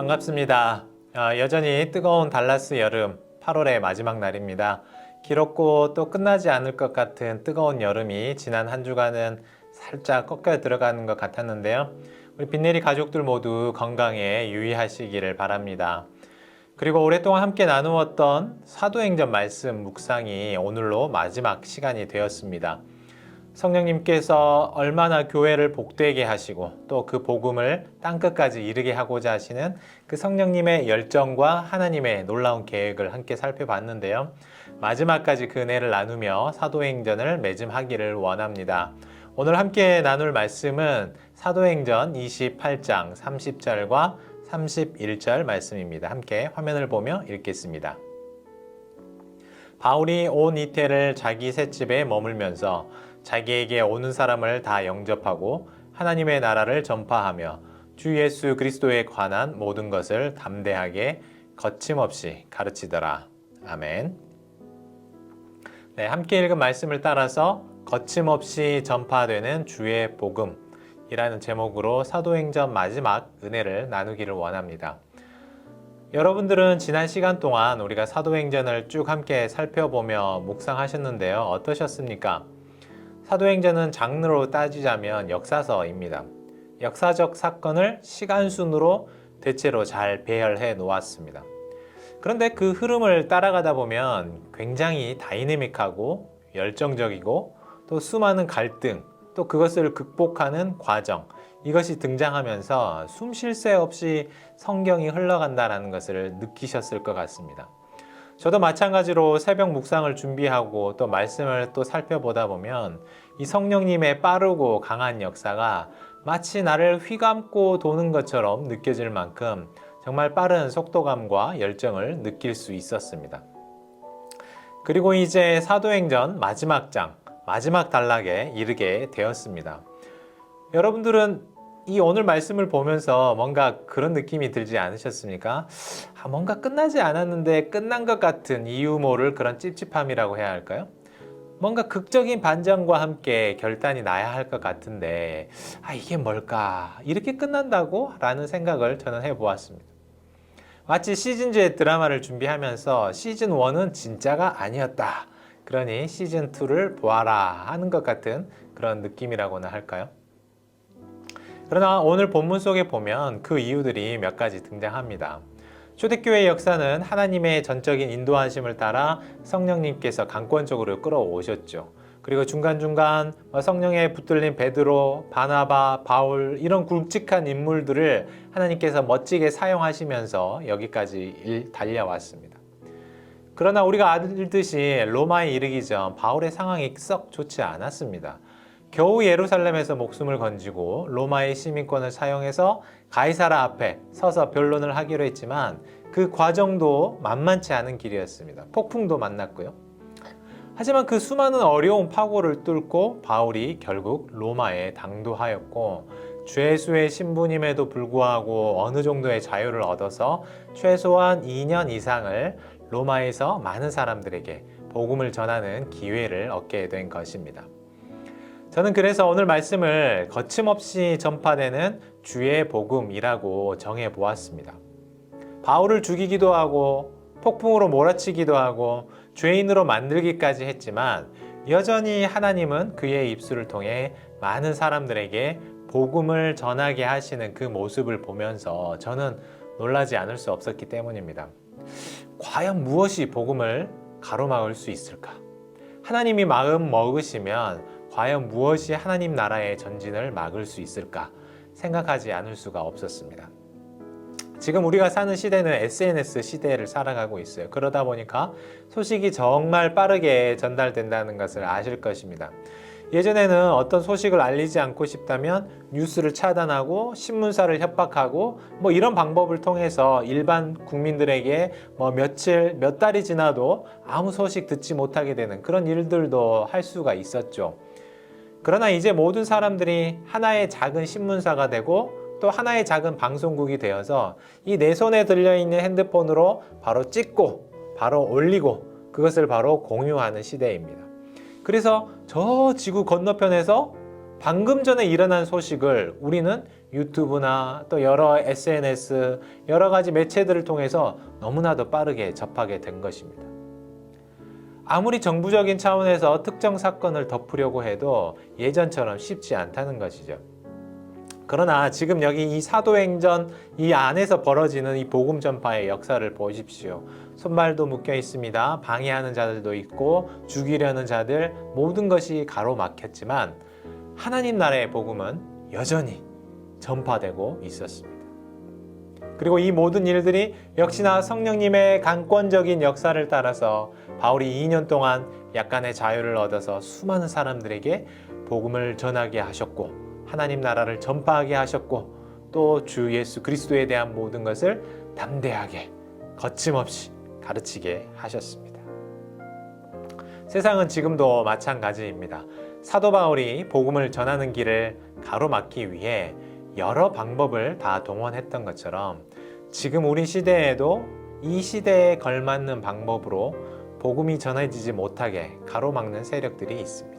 반갑습니다. 여전히 뜨거운 달라스 여름 8월의 마지막 날입니다. 길었고 또 끝나지 않을 것 같은 뜨거운 여름이 지난 한 주간은 살짝 꺾여 들어가는 것 같았는데요. 우리 빈내리 가족들 모두 건강에 유의하시기를 바랍니다. 그리고 오랫동안 함께 나누었던 사도행전 말씀 묵상이 오늘로 마지막 시간이 되었습니다. 성령님께서 얼마나 교회를 복되게 하시고 또 그 복음을 땅끝까지 이르게 하고자 하시는 그 성령님의 열정과 하나님의 놀라운 계획을 함께 살펴봤는데요. 마지막까지 그 은혜를 나누며 사도행전을 매짐하기를 원합니다. 오늘 함께 나눌 말씀은 사도행전 28장 30절과 31절 말씀입니다. 함께 화면을 보며 읽겠습니다. 바울이 온 이태를 자기 셋집에 머물면서 자기에게 오는 사람을 다 영접하고 하나님의 나라를 전파하며 주 예수 그리스도에 관한 모든 것을 담대하게 거침없이 가르치더라. 아멘. 네, 함께 읽은 말씀을 따라서 거침없이 전파되는 주의 복음이라는 제목으로 사도행전 마지막 은혜를 나누기를 원합니다. 여러분들은 지난 시간 동안 우리가 사도행전을 쭉 함께 살펴보며 묵상하셨는데요. 어떠셨습니까? 사도행전은 장르로 따지자면 역사서입니다. 역사적 사건을 시간순으로 대체로 잘 배열해 놓았습니다. 그런데 그 흐름을 따라가다 보면 굉장히 다이내믹하고 열정적이고 또 수많은 갈등, 또 그것을 극복하는 과정, 이것이 등장하면서 숨 쉴 새 없이 성경이 흘러간다는 것을 느끼셨을 것 같습니다. 저도 마찬가지로 새벽 묵상을 준비하고 또 말씀을 또 살펴보다 보면 이 성령님의 빠르고 강한 역사가 마치 나를 휘감고 도는 것처럼 느껴질 만큼 정말 빠른 속도감과 열정을 느낄 수 있었습니다. 그리고 이제 사도행전 마지막 장, 마지막 단락에 이르게 되었습니다. 여러분들은 이 오늘 말씀을 보면서 뭔가 그런 느낌이 들지 않으셨습니까? 뭔가 끝나지 않았는데 끝난 것 같은 이유 모를 그런 찝찝함이라고 해야 할까요? 뭔가 극적인 반전과 함께 결단이 나야 할 것 같은데 이게 뭘까? 이렇게 끝난다고? 라는 생각을 저는 해보았습니다. 마치 시즌2의 드라마를 준비하면서 시즌1은 진짜가 아니었다. 그러니 시즌2를 보아라 하는 것 같은 그런 느낌이라고나 할까요? 그러나 오늘 본문 속에 보면 그 이유들이 몇 가지 등장합니다. 초대교회의 역사는 하나님의 전적인 인도하심을 따라 성령님께서 강권적으로 끌어오셨죠. 그리고 중간중간 성령에 붙들린 베드로, 바나바, 바울 이런 굵직한 인물들을 하나님께서 멋지게 사용하시면서 여기까지 달려왔습니다. 그러나 우리가 알듯이 로마에 이르기 전 바울의 상황이 썩 좋지 않았습니다. 겨우 예루살렘에서 목숨을 건지고 로마의 시민권을 사용해서 가이사라 앞에 서서 변론을 하기로 했지만 그 과정도 만만치 않은 길이었습니다. 폭풍도 만났고요. 하지만 그 수많은 어려운 파고를 뚫고 바울이 결국 로마에 당도하였고 죄수의 신분임에도 불구하고 어느 정도의 자유를 얻어서 최소한 2년 이상을 로마에서 많은 사람들에게 복음을 전하는 기회를 얻게 된 것입니다. 저는 그래서 오늘 말씀을 거침없이 전파되는 주의 복음이라고 정해 보았습니다. 바울을 죽이기도 하고 폭풍으로 몰아치기도 하고 죄인으로 만들기까지 했지만 여전히 하나님은 그의 입술을 통해 많은 사람들에게 복음을 전하게 하시는 그 모습을 보면서 저는 놀라지 않을 수 없었기 때문입니다. 과연 무엇이 복음을 가로막을 수 있을까? 하나님이 마음 먹으시면 과연 무엇이 하나님 나라의 전진을 막을 수 있을까 생각하지 않을 수가 없었습니다. 지금 우리가 사는 시대는 SNS 시대를 살아가고 있어요. 그러다 보니까 소식이 정말 빠르게 전달된다는 것을 아실 것입니다. 예전에는 어떤 소식을 알리지 않고 싶다면 뉴스를 차단하고 신문사를 협박하고 이런 방법을 통해서 일반 국민들에게 며칠, 몇 달이 지나도 아무 소식 듣지 못하게 되는 그런 일들도 할 수가 있었죠. 그러나 이제 모든 사람들이 하나의 작은 신문사가 되고 또 하나의 작은 방송국이 되어서 이 내 손에 들려있는 핸드폰으로 바로 찍고 바로 올리고 그것을 바로 공유하는 시대입니다. 그래서 저 지구 건너편에서 방금 전에 일어난 소식을 우리는 유튜브나 또 여러 SNS, 여러 가지 매체들을 통해서 너무나도 빠르게 접하게 된 것입니다. 아무리 정부적인 차원에서 특정 사건을 덮으려고 해도 예전처럼 쉽지 않다는 것이죠. 그러나 지금 여기 이 사도행전 이 안에서 벌어지는 이 복음 전파의 역사를 보십시오. 손발도 묶여 있습니다. 방해하는 자들도 있고 죽이려는 자들, 모든 것이 가로막혔지만 하나님 나라의 복음은 여전히 전파되고 있었습니다. 그리고 이 모든 일들이 역시나 성령님의 강권적인 역사를 따라서 바울이 2년 동안 약간의 자유를 얻어서 수많은 사람들에게 복음을 전하게 하셨고, 하나님 나라를 전파하게 하셨고, 또 주 예수 그리스도에 대한 모든 것을 담대하게 거침없이 가르치게 하셨습니다. 세상은 지금도 마찬가지입니다. 사도 바울이 복음을 전하는 길을 가로막기 위해 여러 방법을 다 동원했던 것처럼 지금 우리 시대에도 이 시대에 걸맞는 방법으로 복음이 전해지지 못하게 가로막는 세력들이 있습니다.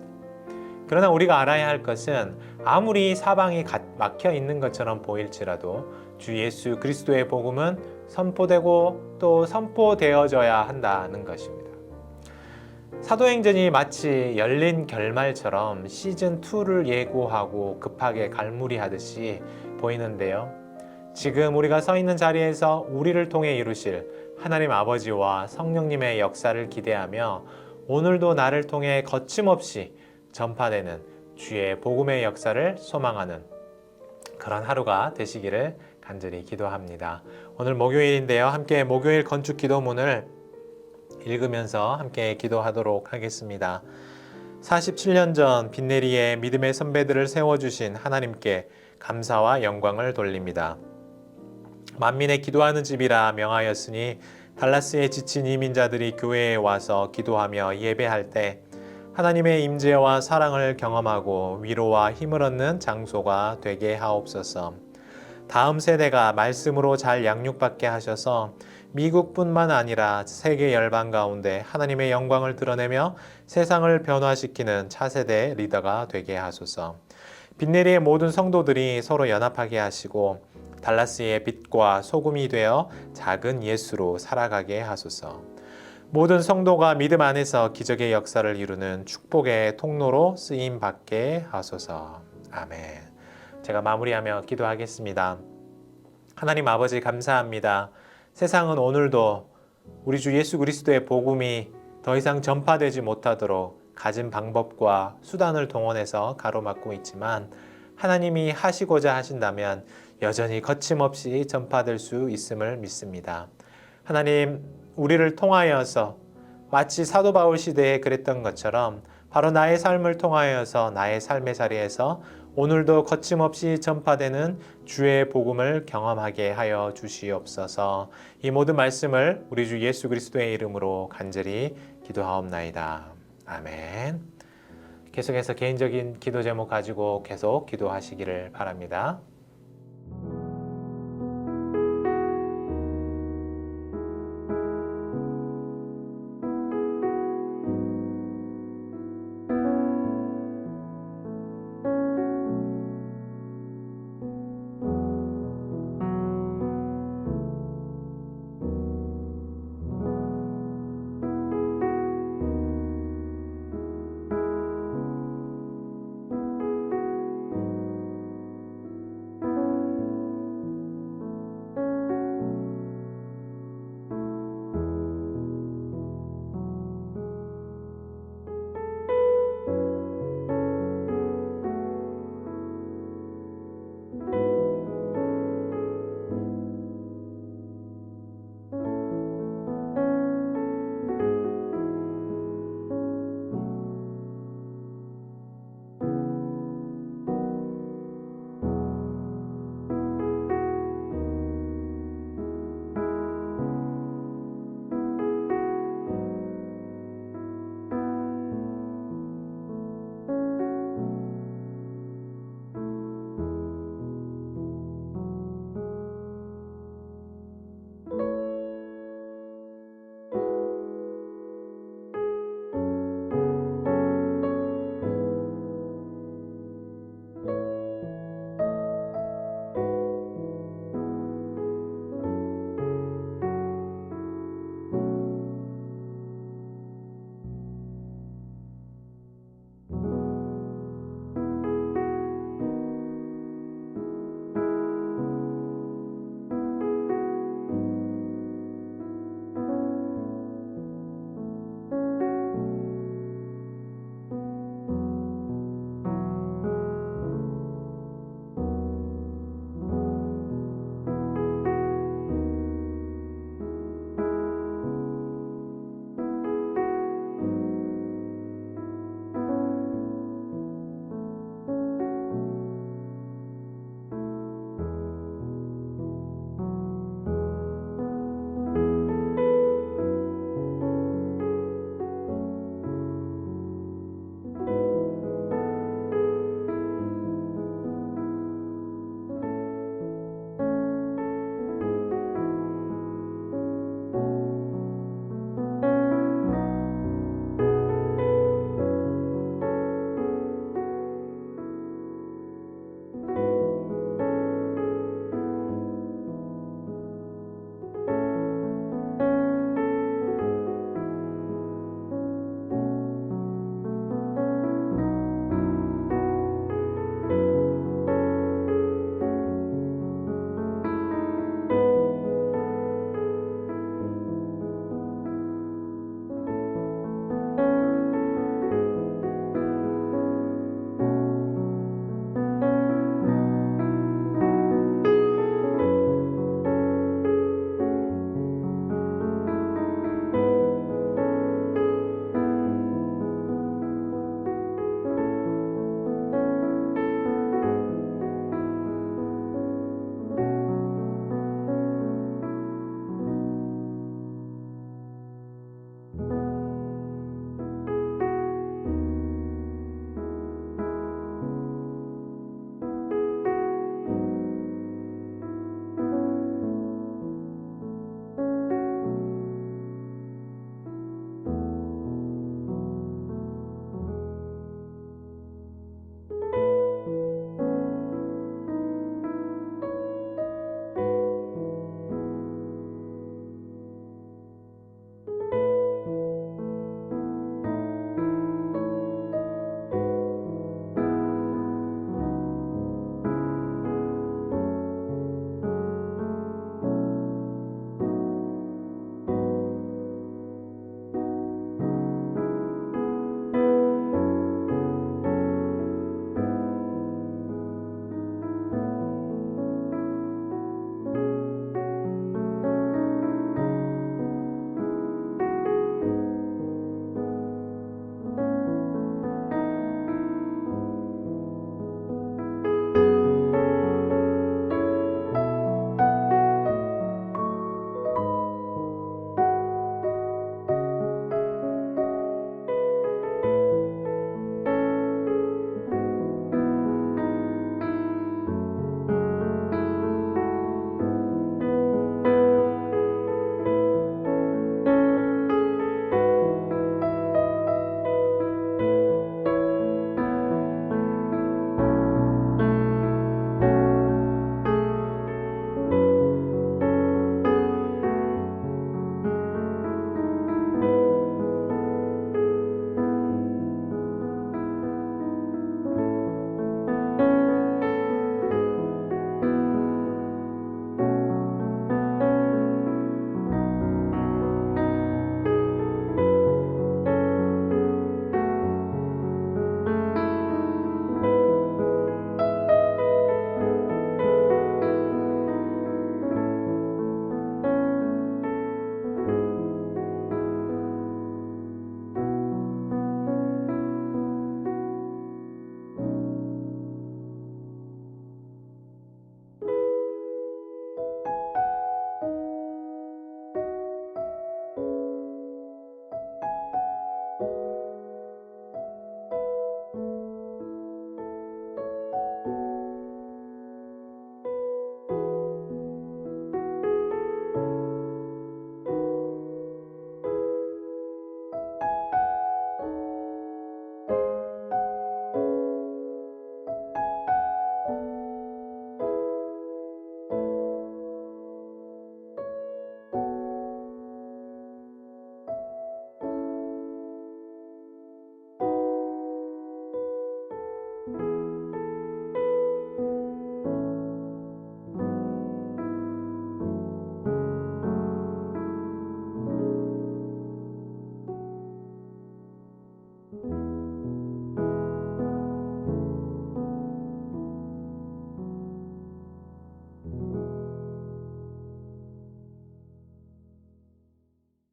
그러나 우리가 알아야 할 것은 아무리 사방이 막혀 있는 것처럼 보일지라도 주 예수 그리스도의 복음은 선포되고 또 선포되어져야 한다는 것입니다. 사도행전이 마치 열린 결말처럼 시즌2를 예고하고 급하게 갈무리하듯이 보이는데요. 지금 우리가 서 있는 자리에서 우리를 통해 이루실 하나님 아버지와 성령님의 역사를 기대하며 오늘도 나를 통해 거침없이 전파되는 주의 복음의 역사를 소망하는 그런 하루가 되시기를 간절히 기도합니다. 오늘 목요일인데요. 함께 목요일 건축 기도문을 읽으면서 함께 기도하도록 하겠습니다. 47년 전 빈내리의 믿음의 선배들을 세워주신 하나님께 감사와 영광을 돌립니다. 만민의 기도하는 집이라 명하였으니 달라스에 지친 이민자들이 교회에 와서 기도하며 예배할 때 하나님의 임재와 사랑을 경험하고 위로와 힘을 얻는 장소가 되게 하옵소서. 다음 세대가 말씀으로 잘 양육받게 하셔서 미국뿐만 아니라 세계 열방 가운데 하나님의 영광을 드러내며 세상을 변화시키는 차세대 리더가 되게 하소서. 빈내리의 모든 성도들이 서로 연합하게 하시고 달라스의 빛과 소금이 되어 작은 예수로 살아가게 하소서. 모든 성도가 믿음 안에서 기적의 역사를 이루는 축복의 통로로 쓰임 받게 하소서. 아멘. 제가 마무리하며 기도하겠습니다. 하나님 아버지 감사합니다. 세상은 오늘도 우리 주 예수 그리스도의 복음이 더 이상 전파되지 못하도록 가진 방법과 수단을 동원해서 가로막고 있지만 하나님이 하시고자 하신다면 여전히 거침없이 전파될 수 있음을 믿습니다. 하나님, 우리를 통하여서 마치 사도 바울 시대에 그랬던 것처럼 바로 나의 삶을 통하여서 나의 삶의 자리에서 오늘도 거침없이 전파되는 주의 복음을 경험하게 하여 주시옵소서. 이 모든 말씀을 우리 주 예수 그리스도의 이름으로 간절히 기도하옵나이다. 아멘. 계속해서 개인적인 기도 제목 가지고 계속 기도하시기를 바랍니다.